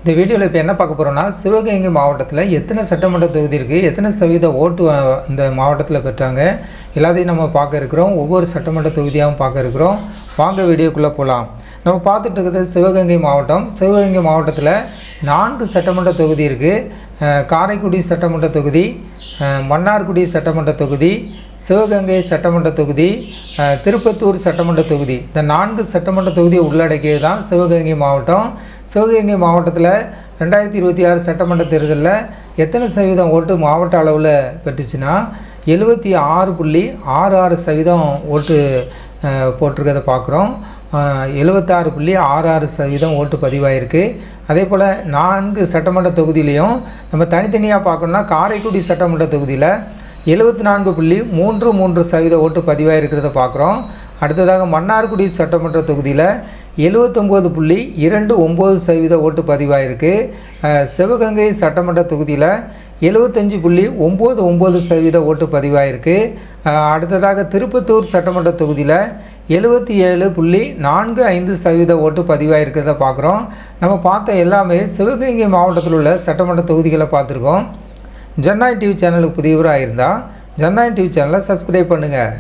இந்த வீடியோவில் இப்போ என்ன பார்க்க போகிறோம்னா, சிவகங்கை மாவட்டத்தில் எத்தனை சட்டமன்ற தொகுதி இருக்குது, எத்தனை சதவீத ஓட்டு இந்த மாவட்டத்தில் பெற்றாங்க, எல்லாத்தையும் நம்ம பார்க்க இருக்கிறோம். ஒவ்வொரு சட்டமன்ற தொகுதியாகவும் பார்க்க இருக்கிறோம். வாங்க வீடியோக்குள்ளே போகலாம். நம்ம பார்த்துட்டு இருக்கிறது சிவகங்கை மாவட்டம். சிவகங்கை மாவட்டத்தில் 4 சட்டமன்ற தொகுதி இருக்குது. காரைக்குடி சட்டமன்ற தொகுதி, மன்னார்குடி சட்டமன்ற தொகுதி, சிவகங்கை சட்டமன்ற தொகுதி, திருப்பத்தூர் சட்டமன்ற தொகுதி. இந்த 4 சட்டமன்ற தொகுதியை உள்ளடக்கியது தான் சிவகங்கை மாவட்டம். சிவகங்கை மாவட்டத்தில் 2026 சட்டமன்ற தேர்தலில் எத்தனை சதவீதம் ஓட்டு மாவட்ட அளவில் பெற்றுச்சுன்னா 76.66% ஓட்டு போட்டிருக்கிறத பார்க்குறோம். 76.66% ஓட்டு பதிவாயிருக்கு. அதே போல் 4 சட்டமன்ற தொகுதியிலையும் நம்ம தனித்தனியாக பார்க்கணுன்னா, காரைக்குடி சட்டமன்ற தொகுதியில் 74.33% ஓட்டு பதிவாயிருக்கிறத பார்க்குறோம். அடுத்ததாக மன்னார்குடி சட்டமன்ற தொகுதியில் 79.29% ஓட்டு பதிவாயிருக்கு. சிவகங்கை சட்டமன்ற தொகுதியில் 75.99% ஓட்டு பதிவாயிருக்கு. அடுத்ததாக திருப்பத்தூர் சட்டமன்ற தொகுதியில் 77.45% ஓட்டு பதிவாயிருக்கிறத பார்க்குறோம். நம்ம பார்த்த எல்லாமே சிவகங்கை மாவட்டத்தில் உள்ள சட்டமன்ற தொகுதிகளை பார்த்துருக்கோம். ஜனநாயகம் டிவி சேனலுக்கு புதியவராக இருந்தால் ஜனநாயகம் டிவி சேனலை சப்ஸ்கிரைப் பண்ணுங்கள்.